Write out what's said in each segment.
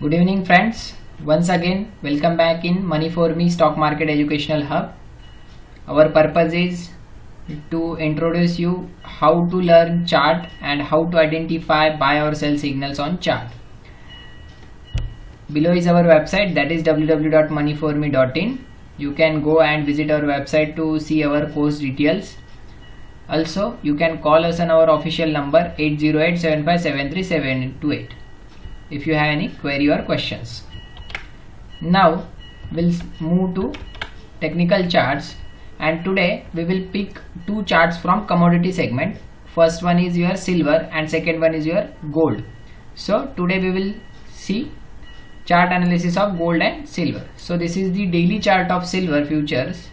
Good evening friends. Once again welcome back in Money for Me Stock Market Educational Hub. Our purpose is to introduce you how to learn chart and how to identify buy or sell signals on chart. Below is our website, that is www.moneyforme.in. You can go and visit our website to see our course details. Also you can call us on our official number 808-7573728 if you have any query or questions. Now we'll move to technical charts, and today we will pick two charts from commodity segment. First one is your silver and second one is your gold. So today we will see chart analysis of gold and silver. So this is the daily chart of silver futures.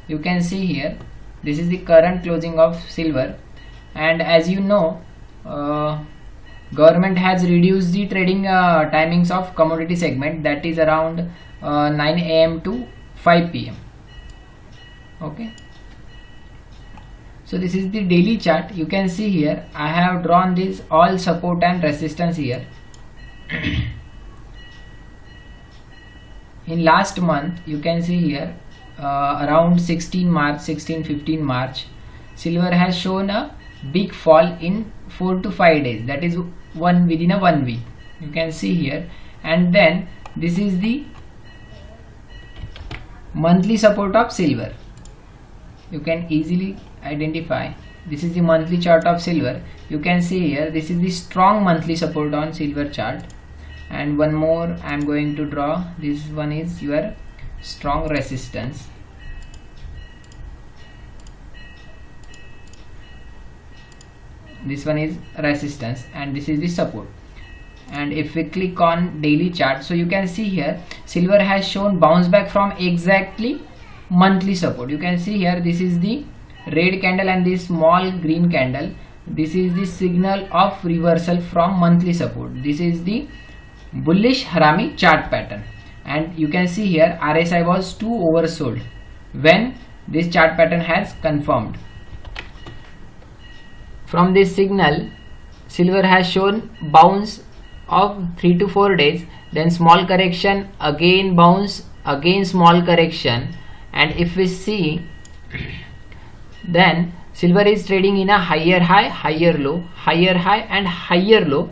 You can see here this is the current closing of silver, and as you know, government has reduced the trading timings of commodity segment, that is around 9 am to 5 pm. Okay, so this is the daily chart. You can see here I have drawn this all support and resistance here. In last month you can see here around 16 15 March, silver has shown a big fall in 4 to 5 days, that is within a 1 week. You can see here, and then this is the monthly support of silver. You can easily identify this is the monthly chart of silver. You can see here this is the strong monthly support on silver chart, and one more I am going to draw. This one is your strong resistance. This one is resistance and this is the support. And if we click on daily chart, so you can see here silver has shown bounce back from exactly monthly support. You can see here this is the red candle and this small green candle. This is the signal of reversal from monthly support. This is the bullish Harami chart pattern, and you can see here RSI was too oversold when this chart pattern has confirmed. From this signal, silver has shown bounce of 3 to 4 days, then small correction, again bounce, again small correction, and if we see, then silver is trading in a higher high, higher low, higher high and higher low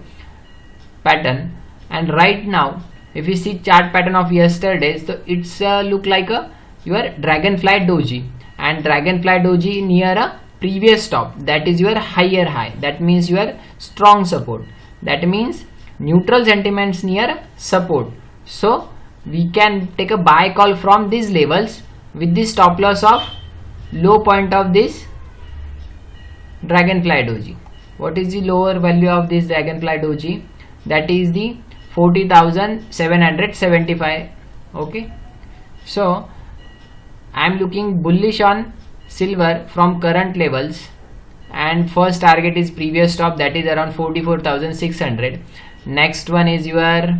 pattern. And right now if you see chart pattern of yesterday, so it's look like a your dragonfly doji, and dragonfly doji near a previous stop, that is your higher high, that means your strong support, that means neutral sentiments near support. So we can take a buy call from these levels with the stop loss of low point of this dragonfly doji. What is the lower value of this dragonfly doji? That is the 40,775. Okay, so I am looking bullish on silver from current levels, and first target is previous stop, that is around 44,600. next one is your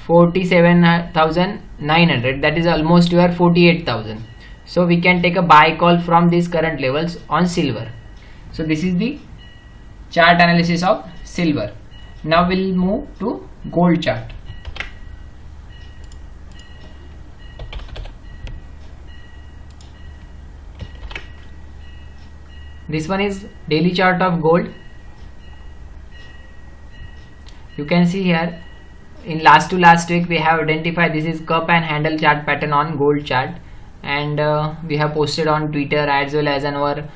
47,900, that is almost your 48,000. so we can take a buy call from these current levels on silver. So this is the chart analysis of silver. Now we'll move to gold chart. This one is daily chart of gold. You can see here in last week we have identified this is cup and handle chart pattern on gold chart, and we have posted on Twitter as well as on our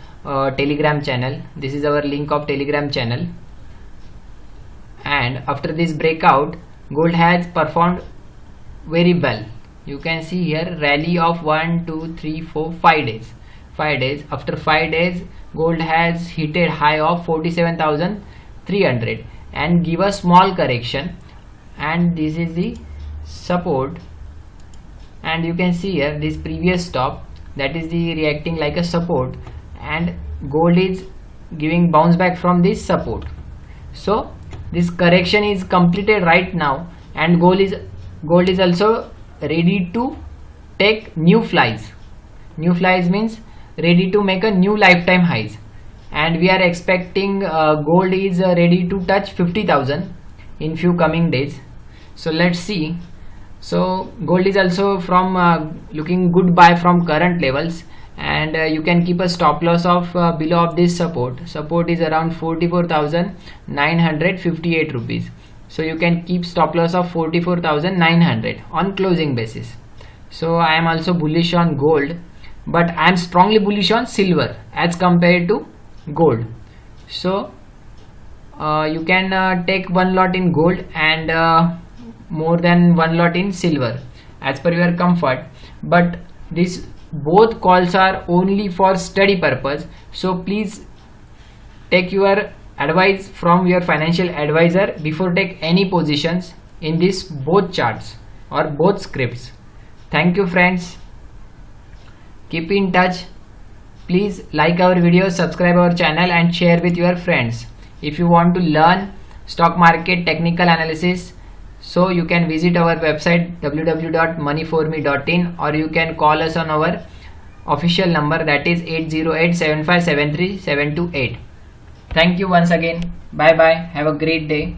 Telegram channel. This is our link of Telegram channel. And after this breakout, gold has performed very well. You can see here rally of 1 2 3 4 5 days. 5 days. After 5 days, gold has hit a high of 47,300 and give a small correction, and this is the support. And you can see here this previous stop, that is the reacting like a support, and gold is giving bounce back from this support. So this correction is completed right now, and gold is also ready to take new flies. New flies means ready to make a new lifetime highs, and we are expecting gold is ready to touch 50,000 in few coming days. So let's see. So gold is also from looking good buy from current levels, and you can keep a stop loss of below of this support. Support is around 44,958 rupees. So you can keep stop loss of 44,900 on closing basis. So I am also bullish on gold, but I am strongly bullish on silver as compared to gold. So you can take one lot in gold and more than one lot in silver as per your comfort, but this both calls are only for study purpose. So please take your advice from your financial advisor before take any positions in this both charts or both scripts. Thank you friends, keep in touch. Please like our video, subscribe our channel and share with your friends. If you want to learn stock market technical analysis, so you can visit our website www.moneyforme.in, or you can call us on our official number, that is 808-7573728. Thank you once again. Bye bye. Have a great day.